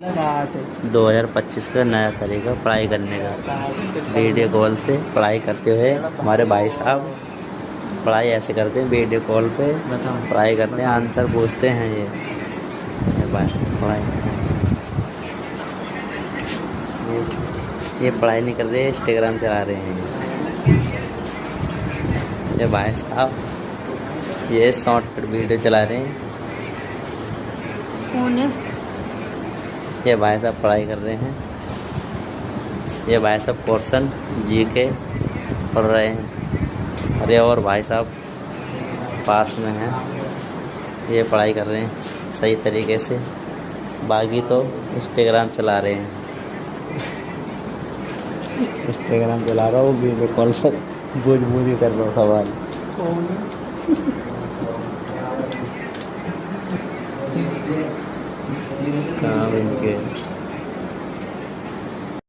2025 का नया तरीका पढ़ाई करने का। वीडियो कॉल से पढ़ाई करते हुए हमारे भाई साहब पढ़ाई ऐसे करते हैं, वीडियो कॉल पे पढ़ाई करते हैं, आंसर पूछते हैं। ये पढ़ाई ये पढ़ाई नहीं कर रहे, इंस्टाग्राम चला रहे हैं। ये भाई साहब ये शॉर्टकट वीडियो चला रहे हैं। कौन है? ये भाई साहब पढ़ाई कर रहे हैं। ये भाई साहब पोर्शन जीके पढ़ रहे हैं। अरे और भाई साहब पास में हैं, ये पढ़ाई कर रहे हैं सही तरीके से। बाकी तो इंस्टाग्राम चला रहे हैं। इंस्टाग्राम चला रहा हूँ, वीडियो कॉल पर बूझ कर रहा हूँ सवाल। काम इनके